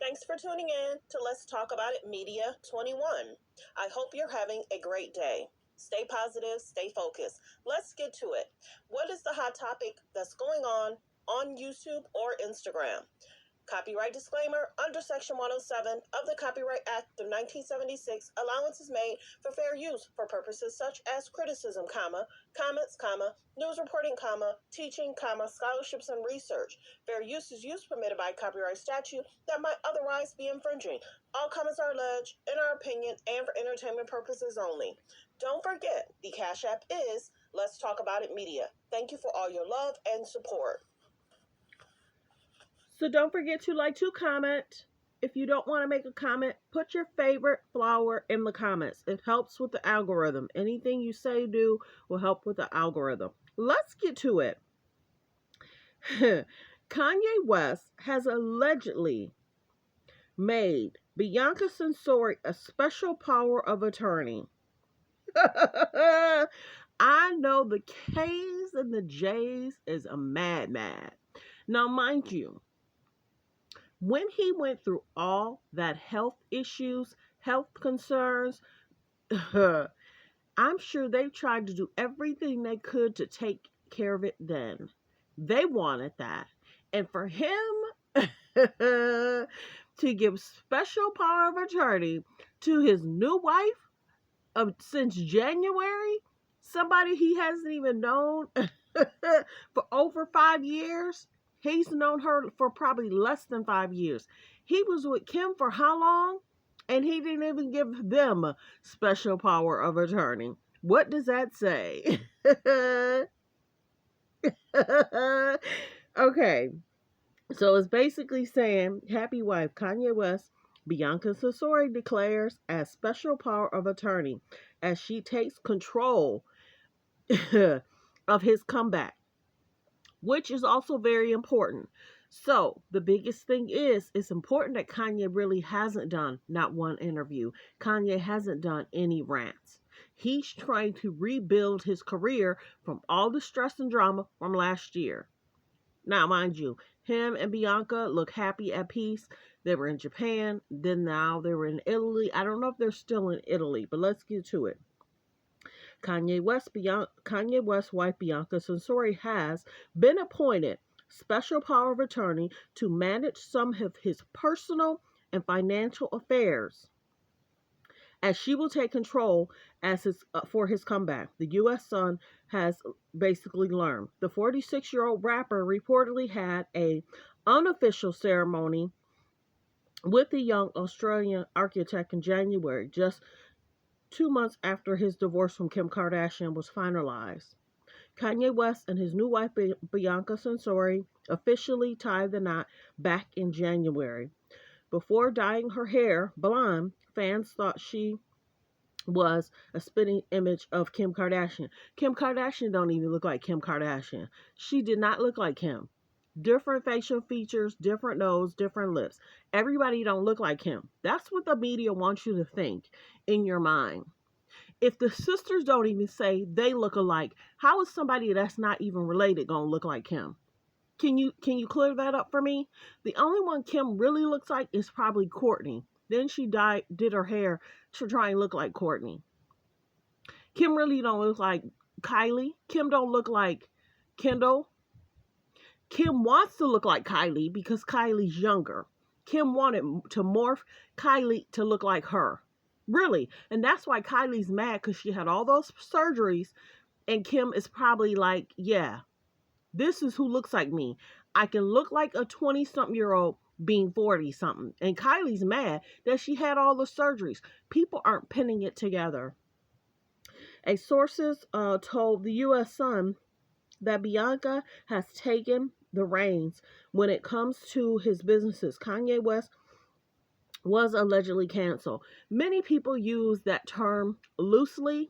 Thanks for tuning in to Let's Talk About It Media 21. I hope you're having a great day. Stay positive, stay focused. Let's get to it. What is the hot topic that's going on YouTube or Instagram? Copyright disclaimer: under Section 107 of the Copyright Act of 1976, allowance is made for fair use for purposes such as criticism, comments, news reporting, teaching, scholarships, and research. Fair use is use permitted by copyright statute that might otherwise be infringing. All comments are alleged, in our opinion, and for entertainment purposes only. Don't forget, the Cash App is Let's Talk About It Media. Thank you for all your love and support. So don't forget to comment. If you don't want to make a comment, put your favorite flower in the comments. It helps with the algorithm. Anything you say do will help with the algorithm. Let's get to it. Kanye West has allegedly made Bianca Censori a special power of attorney. I know the K's and the J's is a mad. Now, mind you, when he went through all that health issues, health concerns, I'm sure they tried to do everything they could to take care of it then. They wanted that. And for him to give special power of attorney to his new wife since January, somebody he hasn't even known for over 5 years. He's known her for probably less than 5 years. He was with Kim for how long? And he didn't even give them a special power of attorney. What does that say? Okay. So it's basically saying, happy wife, Kanye West, Bianca Censori declares as special power of attorney as she takes control of his comeback, which is also very important. So the biggest thing is, it's important that Kanye really hasn't done not one interview. Kanye hasn't done any rants. He's trying to rebuild his career from all the stress and drama from last year. Now, mind you, him and Bianca look happy at peace. They were in Japan, then now they were in Italy. I don't know if they're still in Italy, but let's get to it. Kanye West's wife Bianca Censori has been appointed special power of attorney to manage some of his personal and financial affairs, as she will take control for his comeback. The U.S. Sun has basically learned. The 46-year-old rapper reportedly had an unofficial ceremony with the young Australian architect in January, just 2 months after his divorce from Kim Kardashian was finalized. Kanye West and his new wife Bianca Censori officially tied the knot back in January. Before dyeing her hair blonde, fans thought she was a spitting image of Kim Kardashian. Kim Kardashian don't even look like Kim Kardashian. She did not look like Kim. Different facial features, different nose, different lips. Everybody don't look like him. That's what the media wants you to think in your mind. If the sisters don't even say they look alike, how is somebody that's not even related going to look like Kim? Can you clear that up for me? The only one Kim really looks like is probably Kourtney. Then she did her hair to try and look like Kourtney. Kim really don't look like Kylie. Kim don't look like Kendall. Kim wants to look like Kylie because Kylie's younger. Kim wanted to morph Kylie to look like her. Really. And that's why Kylie's mad, because she had all those surgeries. And Kim is probably like, yeah, this is who looks like me. I can look like a 20-something-year-old being 40-something. And Kylie's mad that she had all the surgeries. People aren't pinning it together. A sources told the U.S. Sun that Bianca has taken the reins when it comes to his businesses. Kanye West was allegedly canceled. Many people use that term loosely.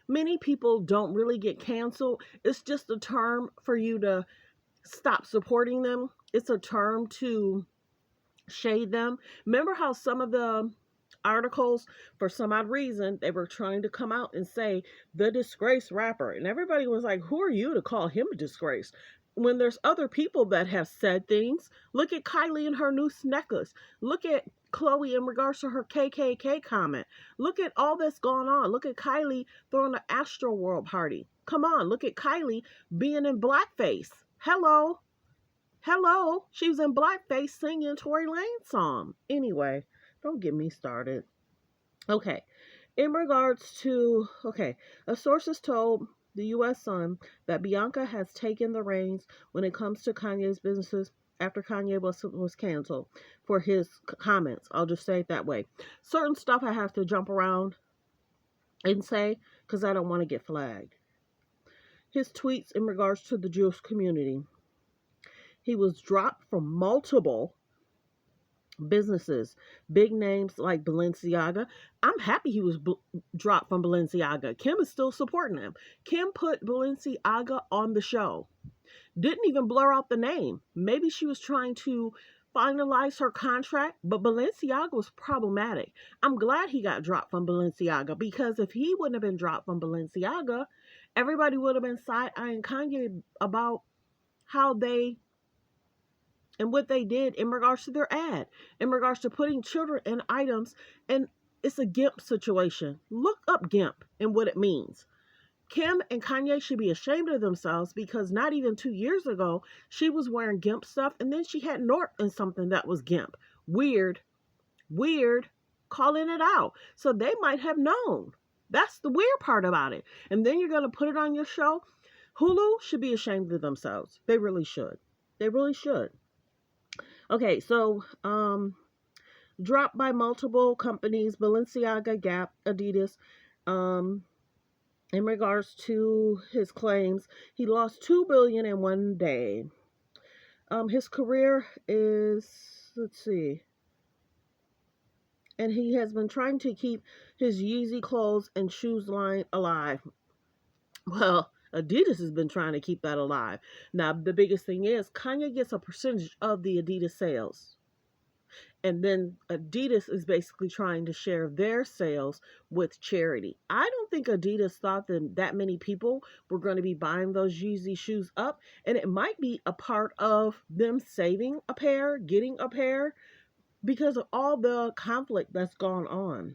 Many people don't really get canceled. It's just a term for you to stop supporting them. It's a term to shade them. Remember how some of the articles, for some odd reason, they were trying to come out and say the disgraced rapper, and everybody was like, who are you to call him a disgrace? when there's other people that have said things. Look at Kylie and her new necklace. Look at Chloe in regards to her KKK comment. Look at all that's going on. Look at Kylie throwing an Astro World party. Come on, look at Kylie being in blackface. Hello. Hello. She was in blackface singing Tory Lane's song. Anyway, don't get me started. Okay. In regards to, a source has told the U.S. Sun that Bianca has taken the reins when it comes to Kanye's businesses after Kanye was canceled for his comments. I'll just say it that way. Certain stuff I have to jump around and say because I don't want to get flagged. His tweets in regards to the Jewish community. He was dropped from multiple businesses, big names like Balenciaga. I'm happy he was dropped from Balenciaga. Kim is still supporting him. Kim put Balenciaga on the show. Didn't even blur out the name. Maybe she was trying to finalize her contract, but Balenciaga was problematic. I'm glad he got dropped from Balenciaga, because if he wouldn't have been dropped from Balenciaga, everybody would have been side-eyeing Kanye about how they and what they did in regards to their ad, in regards to putting children in items. And it's a GIMP situation. Look up GIMP and what it means. Kim and Kanye should be ashamed of themselves, because not even 2 years ago, she was wearing GIMP stuff, and then she had North in something that was GIMP. Weird, calling it out. So they might have known. That's the weird part about it. And then you're going to put it on your show. Hulu should be ashamed of themselves. They really should. They really should. Okay, so dropped by multiple companies, Balenciaga, Gap, Adidas. In regards to his claims, he lost $2 billion in one day. His career is, let's see, and he has been trying to keep his Yeezy clothes and shoes line alive. Well, Adidas has been trying to keep that alive. Now, the biggest thing is Kanye gets a percentage of the Adidas sales. And then Adidas is basically trying to share their sales with charity. I don't think Adidas thought that many people were going to be buying those Yeezy shoes up. And it might be a part of them saving a pair, getting a pair, because of all the conflict that's gone on.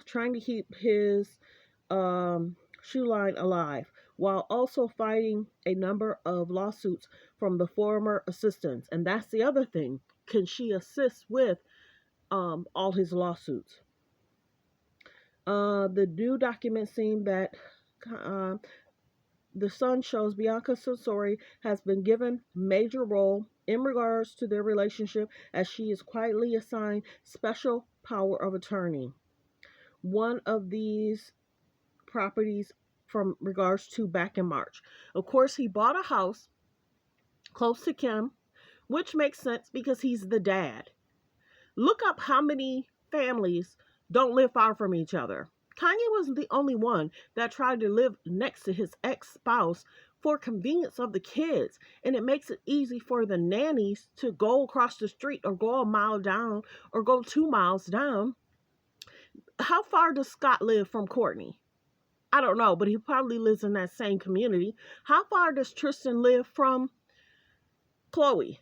Trying to keep his shoe line alive, while also fighting a number of lawsuits from the former assistants. And that's the other thing. Can she assist with all his lawsuits? The new document seemed that the Sun shows Bianca Sensori has been given major role in regards to their relationship, as she is quietly assigned special power of attorney. One of these properties from regards to back in March. Of course, he bought a house close to Kim, which makes sense because he's the dad. Look up how many families don't live far from each other. Kanye wasn't the only one that tried to live next to his ex-spouse for convenience of the kids. And it makes it easy for the nannies to go across the street or go a mile down or go 2 miles down. How far does Scott live from Courtney? I don't know, but he probably lives in that same community. How far does Tristan live from Chloe?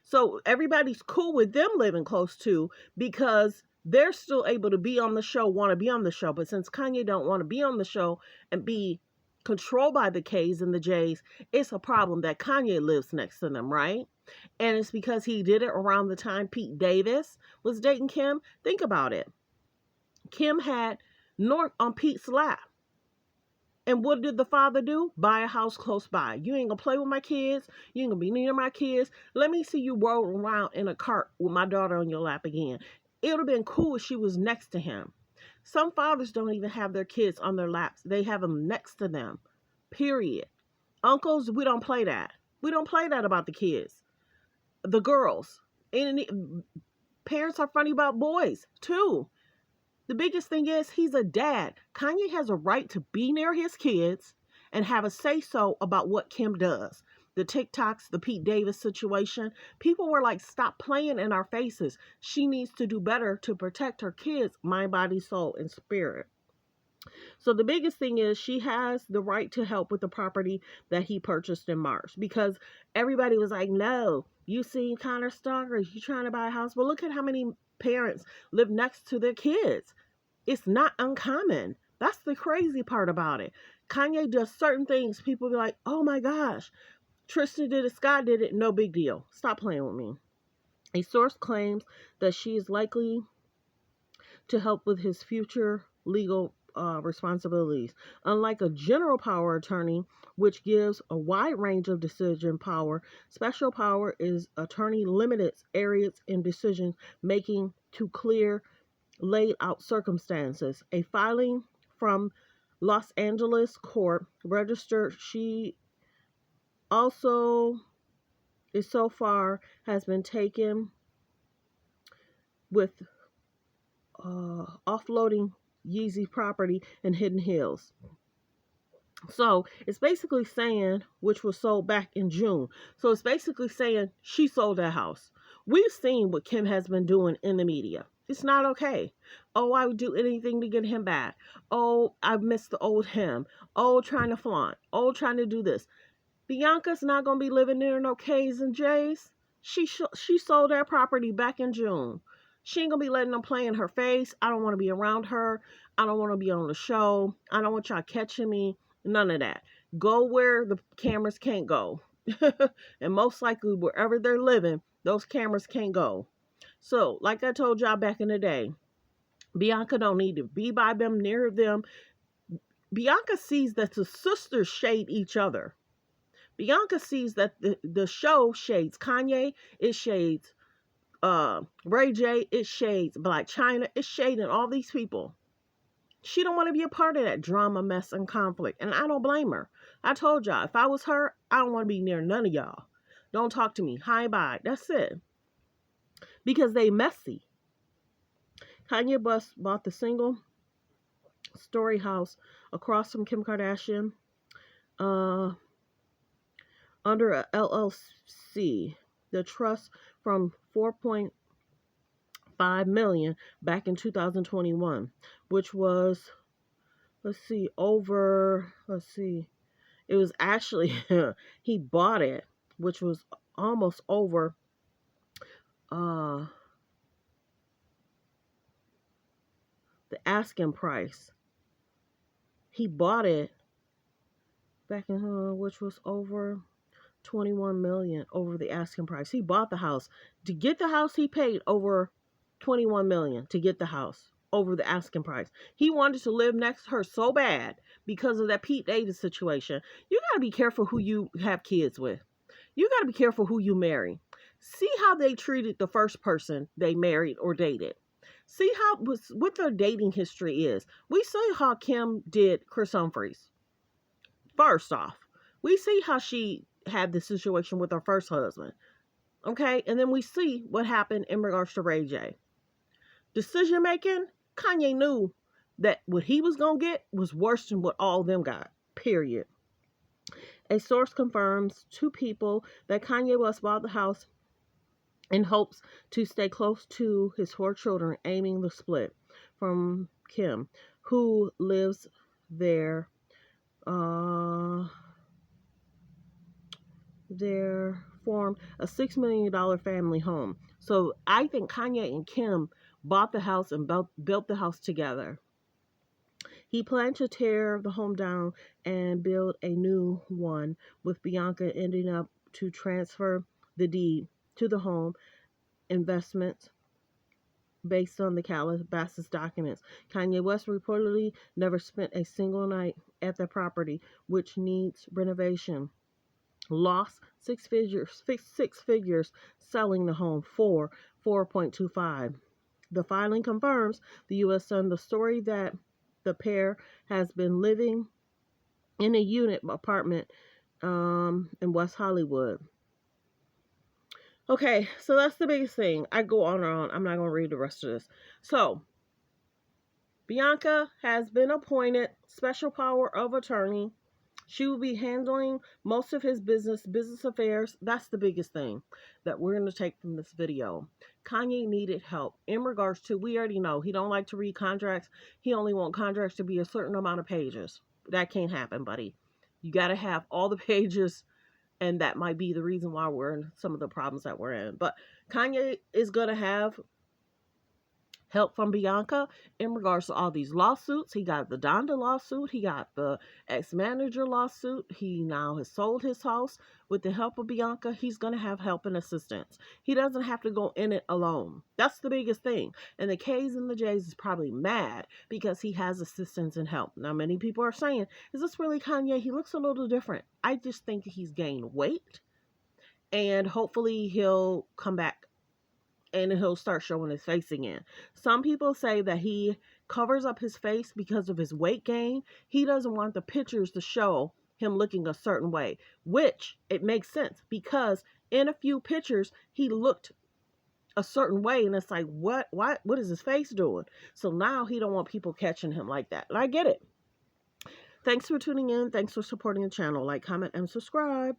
So everybody's cool with them living close to, because they're still able to be on the show, want to be on the show. But since Kanye don't want to be on the show and be controlled by the K's and the J's, it's a problem that Kanye lives next to them, right? And it's because he did it around the time Pete Davis was dating Kim. Think about it. Kim had North on Pete's lap. And what did the father do? Buy a house close by. You ain't gonna play with my kids. You ain't gonna be near my kids. Let me see you roll around in a cart with my daughter on your lap again. It would have been cool if she was next to him. Some fathers don't even have their kids on their laps. They have them next to them. Period. Uncles, we don't play that. We don't play that about the kids. The girls. And parents are funny about boys, too. The biggest thing is he's a dad. Kanye has a right to be near his kids and have a say-so about what Kim does. The TikToks, the Pete Davis situation, people were like, stop playing in our faces. She needs to do better to protect her kids, mind, body, soul, and spirit. So the biggest thing is she has the right to help with the property that he purchased in March, because everybody was like, no, you seen Connor stalkers, you trying to buy a house. But look at how many parents live next to their kids. It's not uncommon. That's the crazy part about it. Kanye does certain things. People be like, oh my gosh, Tristan did it, Scott did it, no big deal. Stop playing with me. A source claims that she is likely to help with his future legal responsibilities. Unlike a general power attorney, which gives a wide range of decision power, special power is attorney limits areas in decision making to clear laid out circumstances. A filing from Los Angeles court registered she also is so far has been taken with offloading Yeezy property in Hidden Hills. So it's basically saying, which was sold back in June. So it's basically saying she sold that house. We've seen what Kim has been doing in the media. It's not okay. Oh, I would do anything to get him back. Oh, I miss the old him. Oh, trying to flaunt. Oh, trying to do this. Bianca's not going to be living near no K's and J's. She sold that property back in June. She ain't going to be letting them play in her face. I don't want to be around her. I don't want to be on the show. I don't want y'all catching me. None of that. Go where the cameras can't go. And most likely wherever they're living, those cameras can't go. So, like I told y'all back in the day, Bianca don't need to be by them, near them. Bianca sees that the sisters shade each other. Bianca sees that the show shades Kanye, it shades Ray J, it shades Black China, it's shading all these people. She don't want to be a part of that drama, mess, and conflict, and I don't blame her. I told y'all, if I was her, I don't want to be near none of y'all. Don't talk to me. Hi, bye. That's it. Because they messy. Kanye West bought the single story house across from Kim Kardashian uh, under a LLC. The trust from 4.5 million back in 2021, which was it was actually he bought it, which was almost over uh the asking price. He bought it back in which was over 21 million over the asking price. He bought the house. To get the house, he paid over 21 million to get the house over the asking price. He wanted to live next to her so bad because of that Pete Davis situation. You got to be careful who you have kids with. You got to be careful who you marry. See how they treated the first person they married or dated. See what their dating history is. We see how Kim did Chris Humphries. First off, we see how she had the situation with her first husband. Okay, and then we see what happened in regards to Ray J. Decision making, Kanye knew that what he was going to get was worse than what all of them got. Period. A source confirms to People that Kanye West bought the house in hopes to stay close to his 4 children, aiming the split from Kim, who lives there. There formed a $6 million family home. So I think Kanye and Kim bought the house and built the house together. He planned to tear the home down and build a new one, with Bianca ending up to transfer the deed to the home investments based on the Calabasas documents. Kanye West reportedly never spent a single night at the property, which needs renovation. Lost six figures selling the home for 4.25. The filing confirms the U.S. Sun the story that the pair has been living in a unit apartment in West Hollywood. Okay, so that's the biggest thing. I go on and on. I'm not going to read the rest of this. So, Bianca has been appointed special power of attorney. She will be handling most of his business affairs. That's the biggest thing that we're going to take from this video. Kanye needed help in regards to, we already know he don't like to read contracts. He only want contracts to be a certain amount of pages. That can't happen, buddy. You got to have all the pages, and that might be the reason why we're in some of the problems that we're in. But Kanye is going to have help from Bianca in regards to all these lawsuits. He got the Donda lawsuit. He got the ex-manager lawsuit. He now has sold his house. With the help of Bianca, he's going to have help and assistance. He doesn't have to go in it alone. That's the biggest thing. And the K's and the J's is probably mad because he has assistance and help. Now, many people are saying, is this really Kanye? He looks a little different. I just think he's gained weight, and hopefully he'll come back and he'll start showing his face again. Some people say that he covers up his face because of his weight gain. He doesn't want the pictures to show him looking a certain way, which it makes sense because in a few pictures he looked a certain way, and it's like, what is his face doing? So now he don't want people catching him like that. And I get it. Thanks for tuning in. Thanks for supporting the channel. Like, comment, and subscribe.